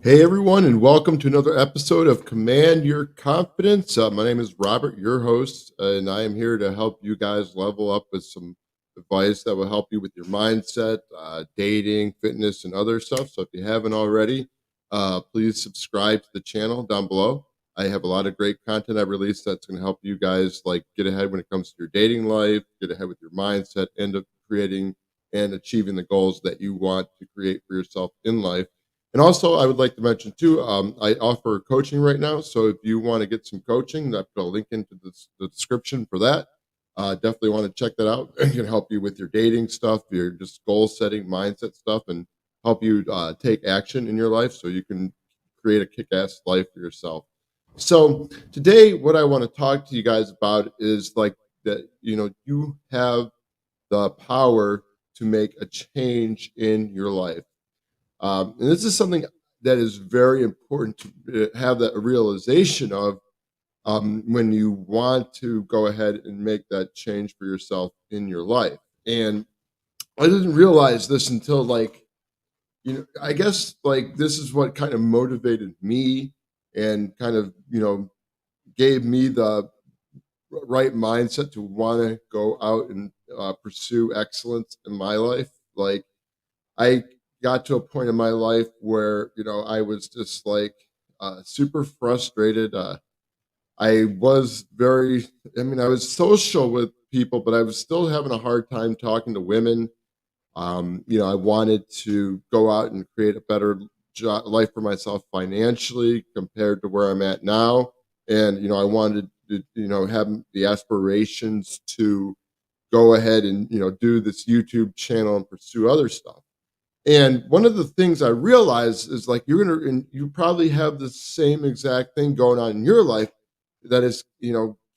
Hey everyone, and welcome to another episode of Command Your Confidence. My name is Robert, your host, and I am here to help you guys level up with some advice that will help you with your mindset, dating, fitness, and other stuff. So if you haven't already, please subscribe to the channel down below. I have a lot of great content I release that's going to help you guys like get ahead when it comes to your dating life, get ahead with your mindset, end up creating and achieving the goals that you want to create for yourself in life. And also, I would like to mention too, I offer coaching right now. So if you want to get some coaching, I put a link into the description for that. Definitely want to check that out. It can help you with your dating stuff, your just goal setting, mindset stuff, and help you take action in your life so you can create a kick-ass life for yourself. So today, what I want to talk to you guys about is like that. You have the power to make a change in your life. And this is something that is very important to have that realization of when you want to go ahead and make that change for yourself in your life. And I didn't realize this until I guess like this is what kind of motivated me and kind of, gave me the right mindset to want to go out and pursue excellence in my life. Like, I got to a point in my life where, I was just like super frustrated. I was very, I was social with people, but I was still having a hard time talking to women. I wanted to go out and create a better life for myself financially compared to where I'm at now. And, I wanted to, have the aspirations to go ahead and, do this YouTube channel and pursue other stuff. And one of the things I realized is like and you probably have the same exact thing going on in your life that is,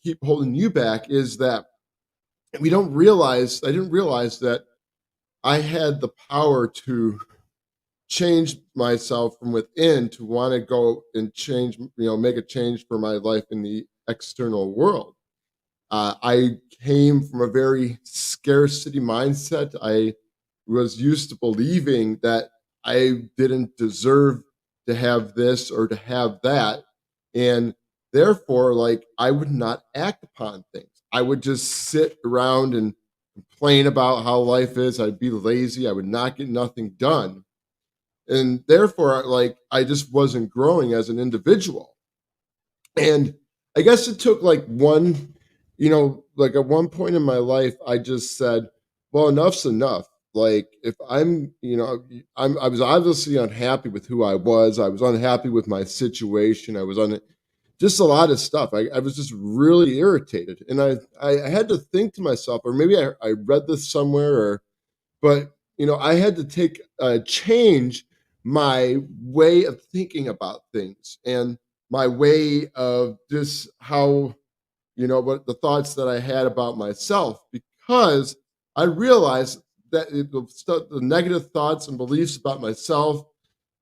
keep holding you back is that I didn't realize that I had the power to change myself from within to want to go and change, make a change for my life in the external world. I came from a very scarcity mindset. I was used to believing that I didn't deserve to have this or to have that. And therefore, like, I would not act upon things. I would just sit around and complain about how life is. I'd be lazy. I would not get nothing done. And therefore, like, I just wasn't growing as an individual. And I guess it took like like at one point in my life, I just said, well, enough's enough. Like, if I was obviously unhappy with who I was. I was unhappy with my situation. I was on just a lot of stuff. I was just really irritated. And I had to think to myself, or maybe I read this somewhere, but I had to take change my way of thinking about things and my way of just how what the thoughts that I had about myself, because I realized that the negative thoughts and beliefs about myself,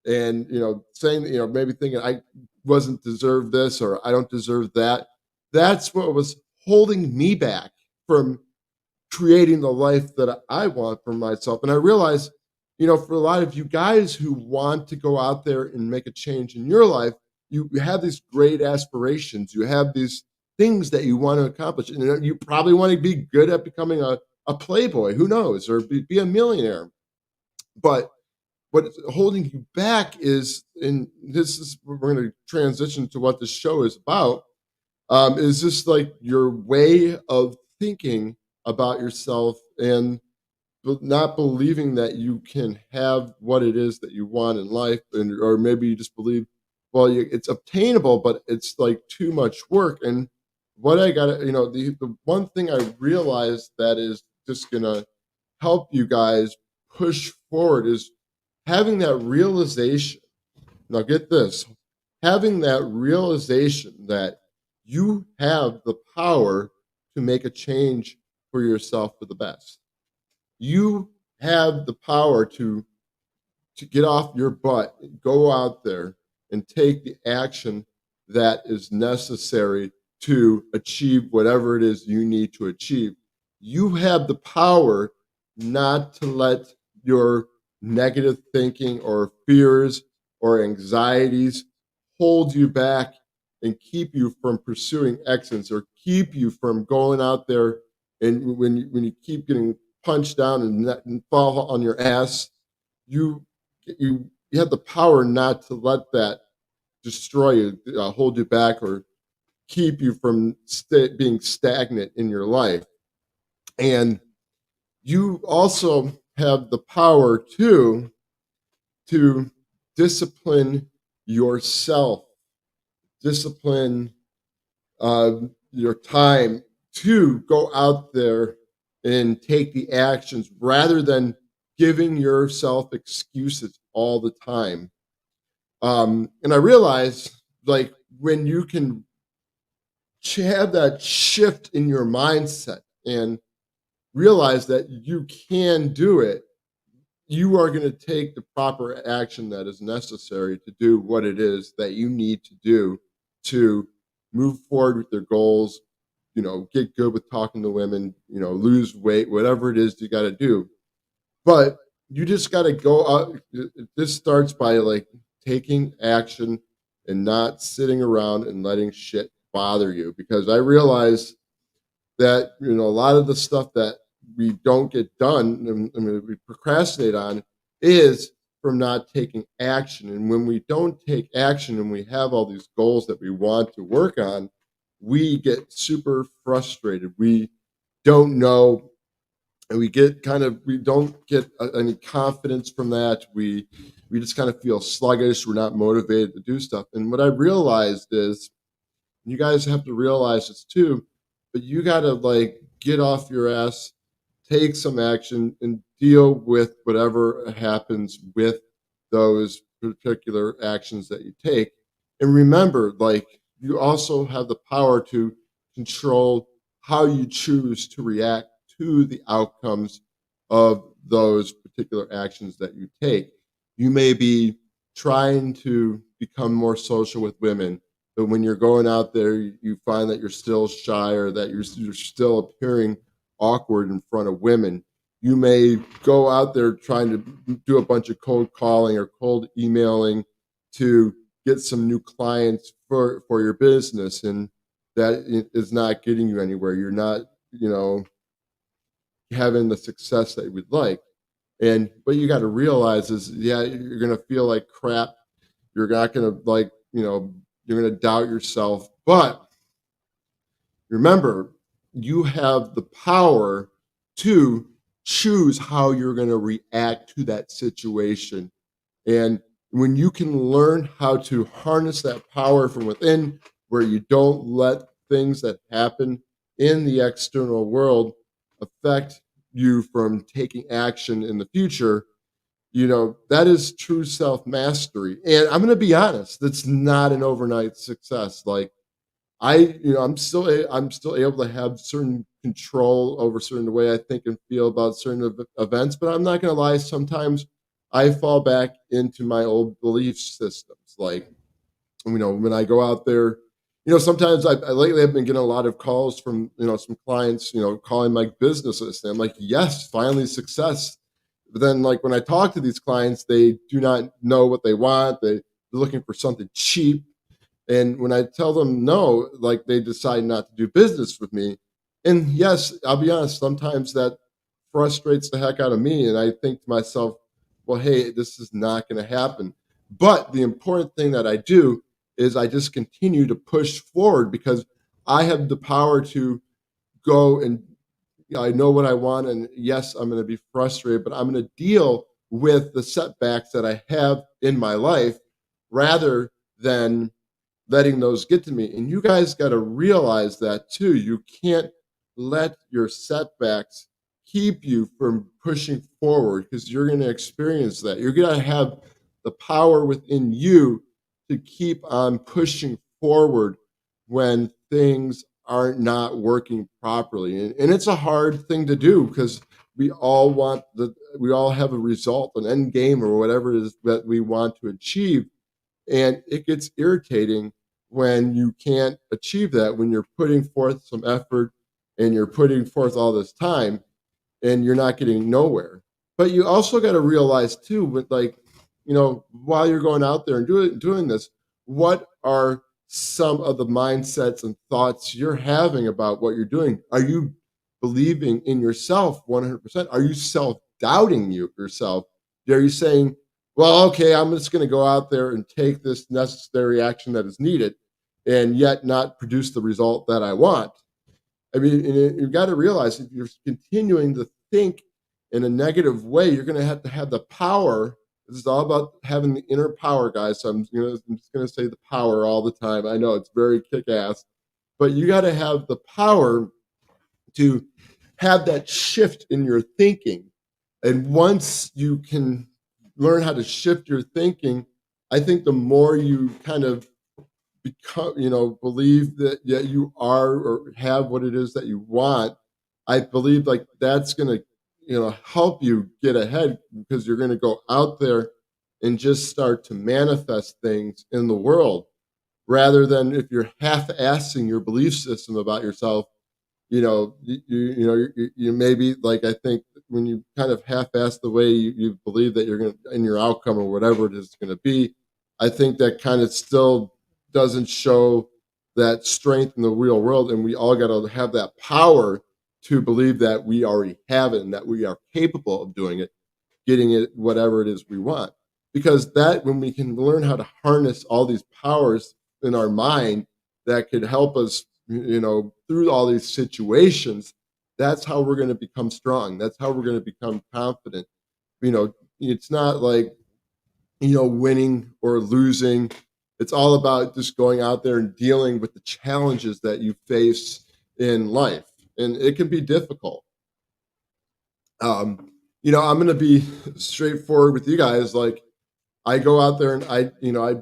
and saying maybe thinking I wasn't deserve this or I don't deserve that, that's what was holding me back from creating the life that I want for myself. And I realize, for a lot of you guys who want to go out there and make a change in your life, you have these great aspirations. You have these things that you want to accomplish. And you probably want to be good at becoming a playboy, who knows, or be a millionaire. But what's holding you back is, and this is, we're going to transition to what this show is about, is just like your way of thinking about yourself and not believing that you can have what it is that you want in life, and or maybe you just believe, well, it's obtainable, but it's like too much work. And what I got to, the one thing I realized that is just gonna help you guys push forward is having that realization. Now, get this, having that realization that you have the power to make a change for yourself for the best. You have the power to get off your butt, go out there and take the action that is necessary to achieve whatever it is you need to achieve. You have the power not to let your negative thinking or fears or anxieties hold you back and keep you from pursuing excellence, or keep you from going out there, and when you keep getting punched down and fall on your ass, you you have the power not to let that destroy you, hold you back, or keep you from being stagnant in your life. And you also have the power to discipline yourself, discipline your time to go out there and take the actions rather than giving yourself excuses all the time. And I realize, like, when you can have that shift in your mindset and realize that you can do it, you are going to take the proper action that is necessary to do what it is that you need to do to move forward with your goals, get good with talking to women, lose weight, whatever it is you got to do. But you just got to go out. This starts by, like, taking action and not sitting around and letting shit bother you, because I realize that a lot of the stuff that we don't get done, and we procrastinate on, is from not taking action. And when we don't take action and we have all these goals that we want to work on, we get super frustrated. We don't know, and we don't get any confidence from that. We just kind of feel sluggish. We're not motivated to do stuff. And what I realized is, you guys have to realize this too, but you got to, like, get off your ass, take some action, and deal with whatever happens with those particular actions that you take. And remember, like, you also have the power to control how you choose to react to the outcomes of those particular actions that you take. You may be trying to become more social with women, but when you're going out there, you find that you're still shy, or that you're still appearing awkward in front of women. You may go out there trying to do a bunch of cold calling or cold emailing to get some new clients for your business, and that is not getting you anywhere. You're not, having the success that you would like. And what you got to realize is, yeah, you're gonna feel like crap. You're not gonna, like, you're gonna doubt yourself. But remember, you have the power to choose how you're gonna react to that situation. And when you can learn how to harness that power from within, where you don't let things that happen in the external world affect you from taking action in the future, that is true self mastery. And I'm going to be honest, that's not an overnight success. Like, I'm still able to have certain control over certain the way I think and feel about certain events, but I'm not going to lie. Sometimes I fall back into my old belief systems. Like, when I go out there, sometimes I lately I've been getting a lot of calls from, some clients, calling my businesses. And I'm like, yes, finally success. But then, like, when I talk to these clients, they do not know what they want. They're looking for something cheap. And when I tell them no, like, they decide not to do business with me. And yes, I'll be honest, sometimes that frustrates the heck out of me. And I think to myself, well, hey, this is not going to happen. But the important thing that I do is I just continue to push forward, because I have the power to go, and I know what I want. And yes, I'm going to be frustrated, but I'm going to deal with the setbacks that I have in my life rather than letting those get to me. And you guys got to realize that too. You can't let your setbacks keep you from pushing forward, because you're going to experience that. You're going to have the power within you to keep on pushing forward when things are not working properly. And it's a hard thing to do, because we all have a result, an end game, or whatever it is that we want to achieve. And it gets irritating when you can't achieve that, when you're putting forth some effort and you're putting forth all this time and you're not getting nowhere. But you also got to realize too, with, like, while you're going out there and doing this, what are some of the mindsets and thoughts you're having about what you're doing? Are you believing in yourself 100%? Are you self-doubting yourself? Are you saying, well, okay, I'm just going to go out there and take this necessary action that is needed and yet not produce the result that I want? I mean, and you've got to realize if you're continuing to think in a negative way, you're going to have the power. This is all about having the inner power, guys. So I'm just going to say the power all the time. I know it's very kick ass, but you got to have the power to have that shift in your thinking. And once you can learn how to shift your thinking, I think the more you kind of become, believe that yeah, you are or have what it is that you want, I believe like that's going to, help you get ahead because you're going to go out there and just start to manifest things in the world rather than if you're half-assing your belief system about yourself. You maybe like I think when you kind of half-ass the way you believe that you're going to in your outcome or whatever it is going to be, I think that kind of still doesn't show that strength in the real world. And we all got to have that power to believe that we already have it and that we are capable of doing it, getting it, whatever it is we want. Because that when we can learn how to harness all these powers in our mind that could help us through all these situations, that's how we're going to become strong. That's how we're going to become confident. It's not like, winning or losing. It's all about just going out there and dealing with the challenges that you face in life. And it can be difficult. I'm going to be straightforward with you guys. Like, I go out there and I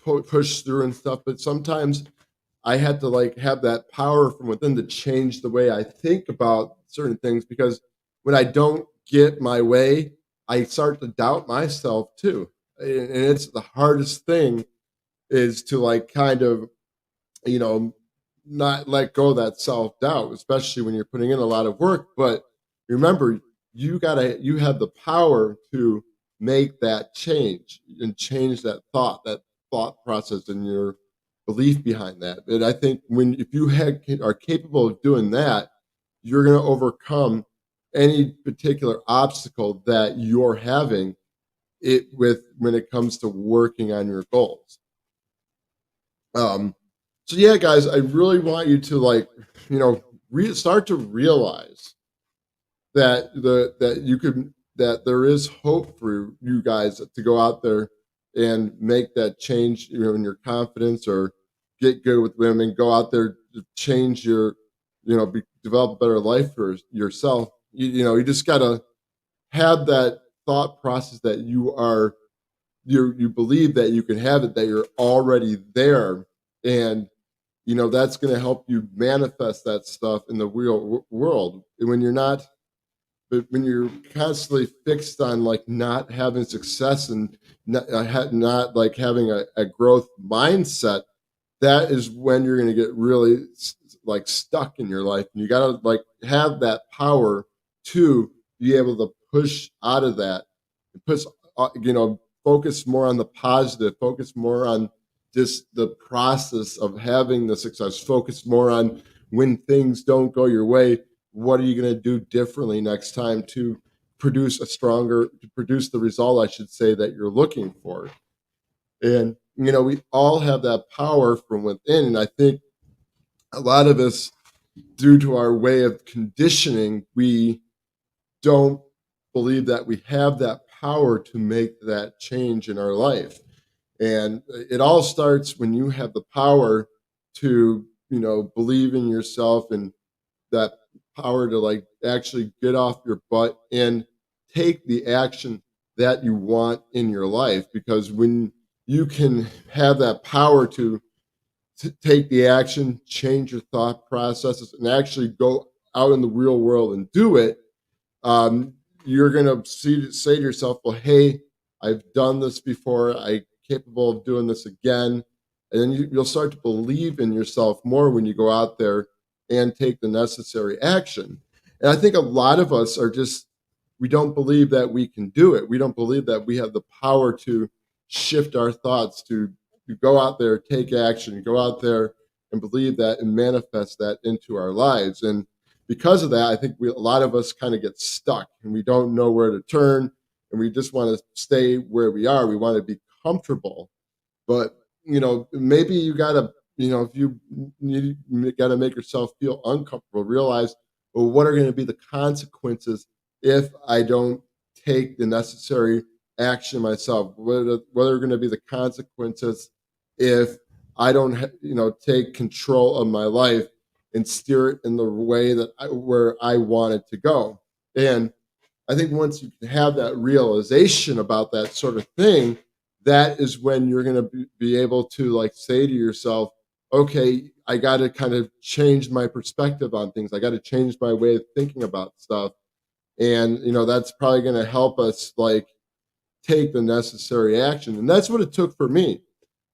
push through and stuff, but sometimes I had to like have that power from within to change the way I think about certain things because when I don't get my way, I start to doubt myself too. And it's the hardest thing is to like kind of, you know, not let go of that self doubt, especially when you're putting in a lot of work. But remember, you have the power to make that change and change that thought process and your belief behind that. And I think if you are capable of doing that, you're going to overcome any particular obstacle that you're having it with when it comes to working on your goals. Um, so yeah, guys, I really want you to like, start to realize that that there is hope for you guys to go out there and make that change, in your confidence or get good with women, go out there to change your, develop a better life for yourself. You just gotta have that thought process that you believe that you can have it, that you're already there. And that's going to help you manifest that stuff in the real world. And when you're not, but when you're constantly fixed on like not having success and not like having a growth mindset, that is when you're going to get really like stuck in your life. And you got to like have that power to be able to push out of that and push, focus more on the positive, focus more on just the process of having the success, focus more on when things don't go your way, what are you going to do differently next time to produce the result, I should say, that you're looking for. And we all have that power from within. And I think a lot of us, due to our way of conditioning, we don't believe that we have that power to make that change in our life. And it all starts when you have the power to, believe in yourself and that power to like actually get off your butt and take the action that you want in your life. Because when you can have that power to take the action, change your thought processes, and actually go out in the real world and do it, you're going to say to yourself, well, hey, I've done this before. I'm capable of doing this again. And then you'll start to believe in yourself more when you go out there and take the necessary action. And I think a lot of us we don't believe that we can do it. We don't believe that we have the power to shift our thoughts to go out there, take action, go out there and believe that and manifest that into our lives. And because of that, I think a lot of us kind of get stuck and we don't know where to turn and we just want to stay where we are. We want to be comfortable. But, maybe you got to, if you got to make yourself feel uncomfortable, realize, well, what are going to be the consequences if I don't take the necessary action myself? What are going to be the consequences if I don't, take control of my life and steer it in the way where I want it to go? And I think once you have that realization about that sort of thing, that is when you're going to be able to like say to yourself, okay, I got to kind of change my perspective on things. I got to change my way of thinking about stuff. And, that's probably going to help us like take the necessary action. And that's what it took for me.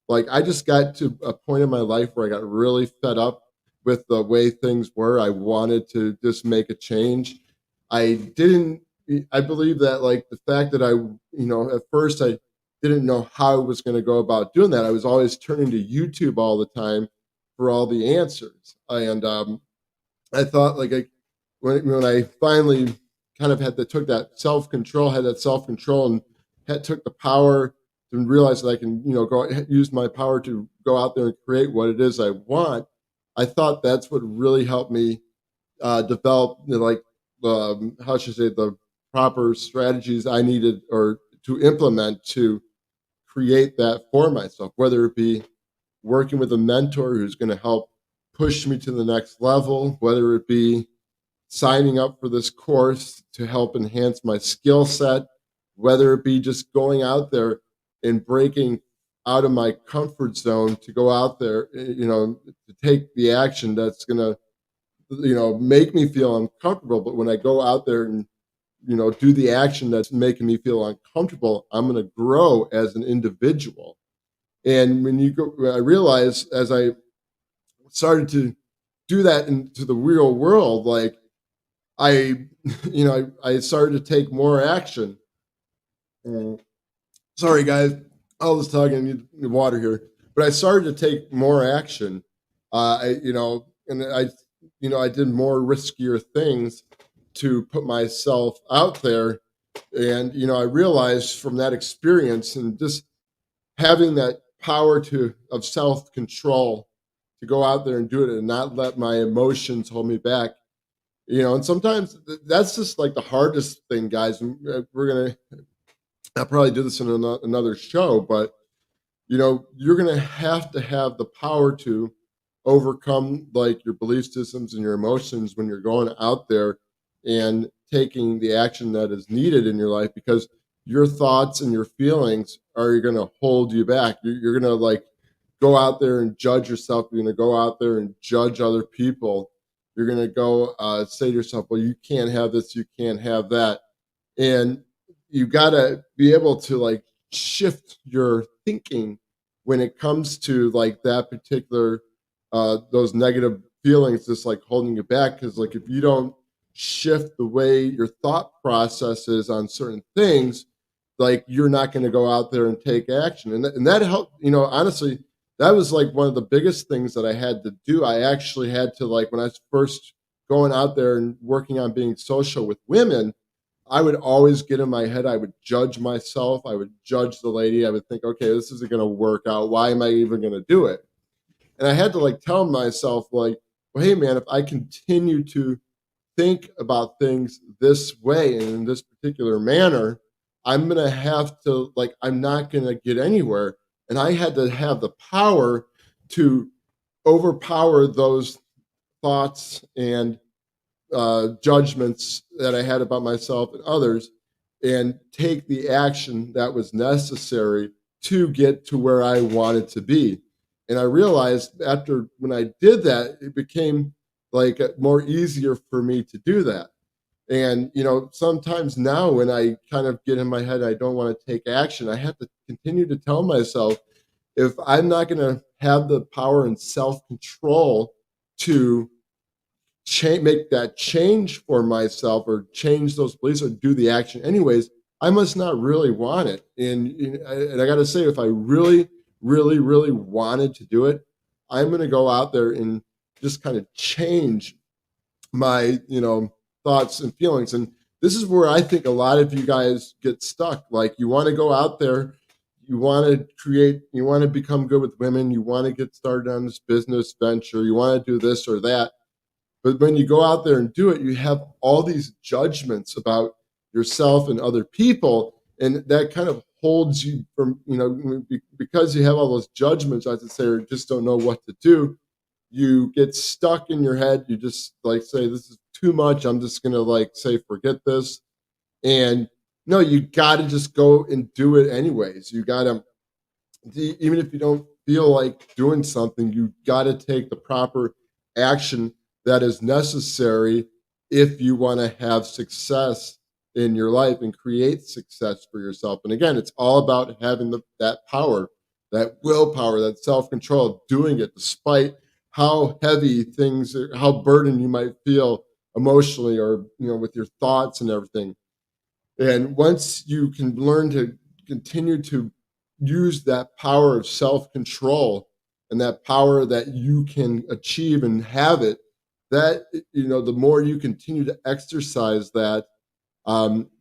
Like I just got to a point in my life where I got really fed up with the way things were. I wanted to just make a change. I didn't I believe that like the fact that at first I didn't know how I was going to go about doing that. I was always turning to YouTube all the time for all the answers. And I thought like when I finally kind of took that self control and took the power and realized that I can, go use my power to go out there and create what it is I want. I thought that's what really helped me develop, how should I say, the proper strategies I needed or to implement to create that for myself, whether it be working with a mentor who's going to help push me to the next level, whether it be signing up for this course to help enhance my skill set, whether it be just going out there and breaking out of my comfort zone to go out there, to take the action that's going to, make me feel uncomfortable. But when I go out there and, do the action that's making me feel uncomfortable, I'm going to grow as an individual. And I realized as I started to do that into the real world, like I, I started to take more action. Sorry, guys, all this talking, I need water here. But I started to take more action. I did more riskier things to put myself out there. And, I realized from that experience and just having that power of self control to go out there and do it and not let my emotions hold me back. And sometimes that's just like the hardest thing, guys. And I'll probably do this in another show, but you're going to have the power to overcome like your belief systems and your emotions when you're going out there and taking the action that is needed in your life, because your thoughts and your feelings are going to hold you back. You're going to like go out there and judge yourself. You're going to go out there and judge other people. You're going to go say to yourself, well, you can't have this, you can't have that. And you got to be able to like shift your thinking when it comes to like that particular those negative feelings just like holding you back. Because like if you don't shift the way your thought process is on certain things, like you're not going to go out there and take action. And that helped, honestly, that was like one of the biggest things that I had to do. I actually had to, like, when I was first going out there and working on being social with women, I would always get in my head. I would judge myself. I would judge the lady. I would think, okay, this isn't going to work out. Why am I even going to do it? And I had to like tell myself, like, well, hey, man, if I continue to think about things this way and in this particular manner, I'm going to have to, like, I'm not going to get anywhere. And I had to have the power to overpower those thoughts and judgments that I had about myself and others and take the action that was necessary to get to where I wanted to be. And I realized after when I did that, it became like more easier for me to do that. And sometimes now when I kind of get in my head, I don't want to take action. I have to continue to tell myself, if I'm not going to have the power and self control to make that change for myself or change those beliefs or do the action anyways, I must not really want it. And I got to say, if I really, really, really wanted to do it, I'm going to go out there and just kind of change my thoughts and feelings. And this is where I think a lot of you guys get stuck. Like, you want to go out there, you want to create, you want to become good with women, you want to get started on this business venture, you want to do this or that. But when you go out there and do it, you have all these judgments about yourself and other people, and that kind of holds you from, because you have all those judgments, I should say, or just don't know what to do. You get stuck in your head. You just like say, "This is too much. I'm just gonna like say, forget this." And no, you got to just go and do it anyways. You got to, even if you don't feel like doing something, you got to take the proper action that is necessary if you want to have success in your life and create success for yourself. And again, it's all about having that power, that willpower, that self-control, doing it despite how heavy things are, how burdened you might feel emotionally, or with your thoughts and everything. And once you can learn to continue to use that power of self control and that power that you can achieve and have it, that, the more you continue to exercise that,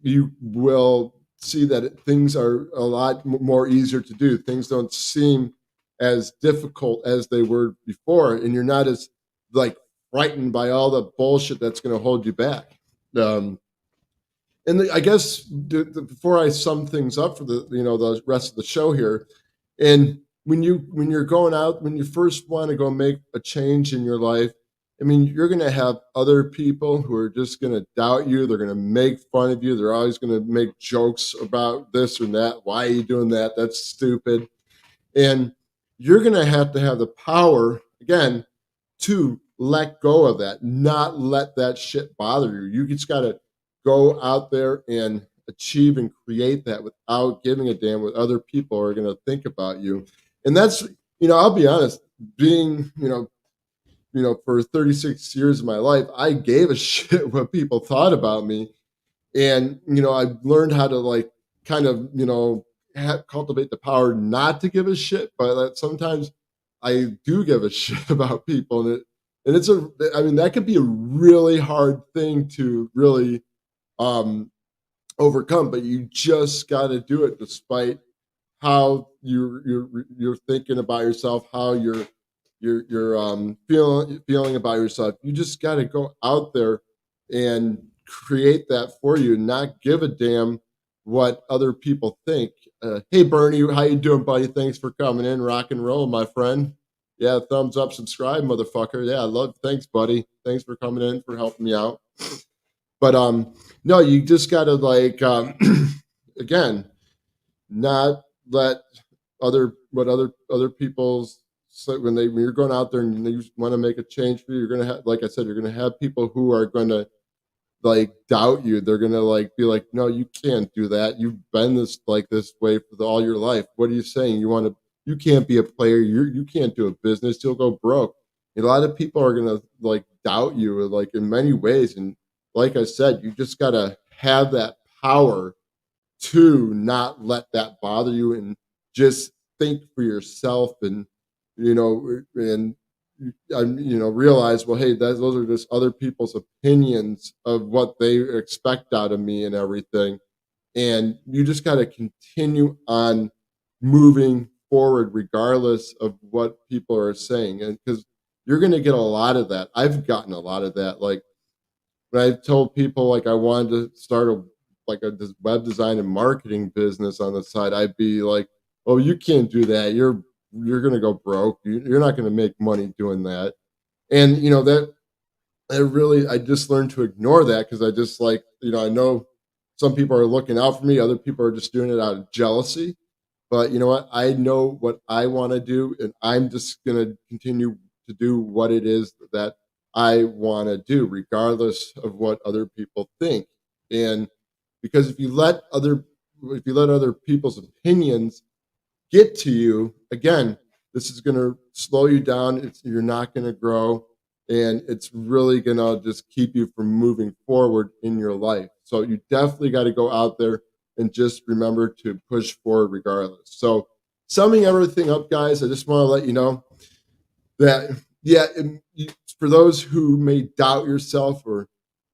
you will see that things are a lot more easier to do. Things don't seem as difficult as they were before, and you're not as like frightened by all the bullshit that's going to hold you back. Um, I guess before I sum things up for the rest of the show here, and when you're going out, when you first want to go make a change in your life, I mean, you're going to have other people who are just going to doubt you. They're going to make fun of you. They're always going to make jokes about this or that. Why are you doing that? That's stupid. And you're going to have the power again to let go of that, not let that shit bother you. You just got to go out there and achieve and create that without giving a damn what other people are going to think about you. And that's, I'll be honest, being, for 36 years of my life, I gave a shit what people thought about me. And, I learned how to like kind of, cultivate the power not to give a shit, but that sometimes I do give a shit about people. And I mean, that could be a really hard thing to really um, overcome, but you just got to do it despite how you're thinking about yourself, how you're feeling about yourself. You just got to go out there and create that for you, and not give a damn what other people think. Hey Bernie, how you doing, buddy? Thanks for coming in. Rock and roll, my friend. Yeah, thumbs up, subscribe, motherfucker. Yeah, I love. Thanks, buddy. Thanks for coming in, for helping me out. But no, you just gotta like again, not let other people's, so when you're going out there and you want to make a change for you, you're gonna have, like I said, you're gonna have people who are gonna like doubt you. They're gonna like be like, no, you can't do that. You've been this way for all your life. What are you saying? You can't be a player. You can't do a business. You'll go broke. And a lot of people are gonna like doubt you, like in many ways. And like I said, you just gotta have that power to not let that bother you, and just think for yourself, and and realize, well, hey, those are just other people's opinions of what they expect out of me and everything. And you just got to continue on moving forward regardless of what people are saying, and because you're going to get a lot of that. I've gotten a lot of that. Like, when I told people like I wanted to start this web design and marketing business on the side, I'd be like, "Oh, you can't do that. You're gonna go broke. You're not gonna make money doing that." And that really, I just learned to ignore that, because I just like, I know some people are looking out for me, other people are just doing it out of jealousy. But you know what? I know what I want to do, and I'm just gonna continue to do what it is that I want to do, regardless of what other people think. And because if you let other people's opinions get to you, again, this is going to slow you down. You're not going to grow, and it's really going to just keep you from moving forward in your life. So you definitely got to go out there, and just remember to push forward regardless. So, summing everything up, guys, I just want to let you know that, yeah, for those who may doubt yourself or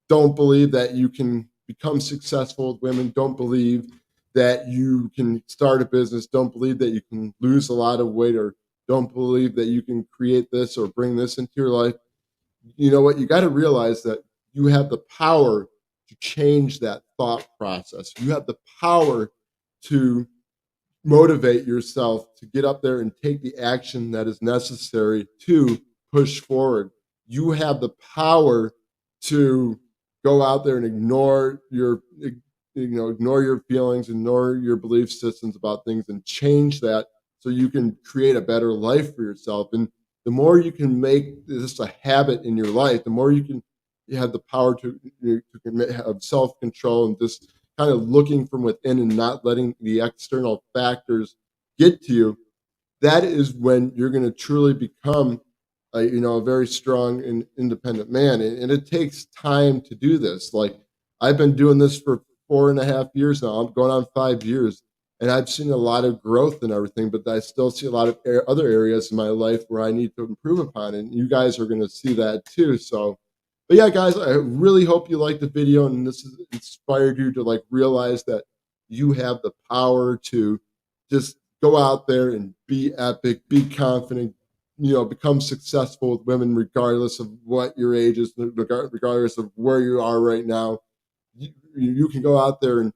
don't believe that you can become successful with women, don't believe that you can start a business, don't believe that you can lose a lot of weight, or don't believe that you can create this or bring this into your life, you know what? You got to realize that you have the power to change that thought process. You have the power to motivate yourself to get up there and take the action that is necessary to push forward. You have the power to go out there and ignore your feelings, ignore your belief systems about things, and change that so you can create a better life for yourself. And the more you can make this a habit in your life, the more you have the power to have self-control and just kind of looking from within and not letting the external factors get to you. That is when you're going to truly become a very strong and independent man. And it takes time to do this. Like, I've been doing this for 4.5 years now. I'm going on 5 years, and I've seen a lot of growth and everything, but I still see a lot of other areas in my life where I need to improve upon. And you guys are going to see that too. So, but yeah, guys, I really hope you liked the video and this has inspired you to like realize that you have the power to just go out there and be epic, be confident, become successful with women, regardless of what your age is, regardless of where you are right now. You can go out there and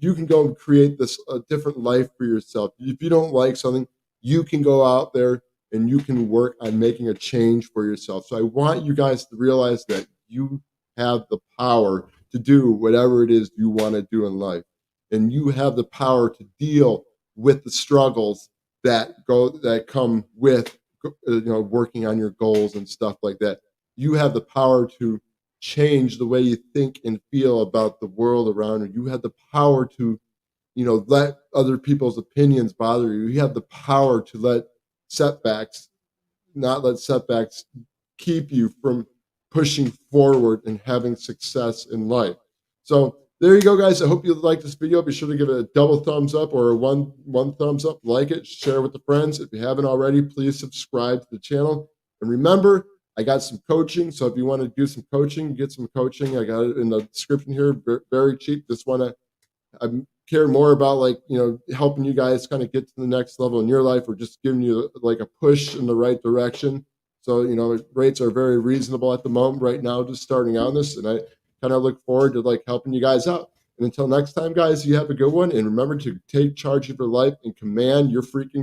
you can go and create this a different life for yourself. If you don't like something, you can go out there and you can work on making a change for yourself. So I want you guys to realize that you have the power to do whatever it is you want to do in life. And you have the power to deal with the struggles that come with working on your goals and stuff like that. You have the power to change the way you think and feel about the world around you. You have the power to, let other people's opinions bother you. You have the power to not let setbacks keep you from pushing forward and having success in life. So there you go, guys. I hope you liked this video. Be sure to give it a double thumbs up or one thumbs up. Like it, share with the friends. If you haven't already, please subscribe to the channel. And remember, I got some coaching. So if you want to do some coaching, get some coaching. I got it in the description here. Very cheap. I care more about helping you guys kind of get to the next level in your life, or just giving you like a push in the right direction. So, rates are very reasonable at the moment right now, just starting on this. And I kind of look forward to like helping you guys out. And until next time, guys, you have a good one. And remember to take charge of your life and command your freaking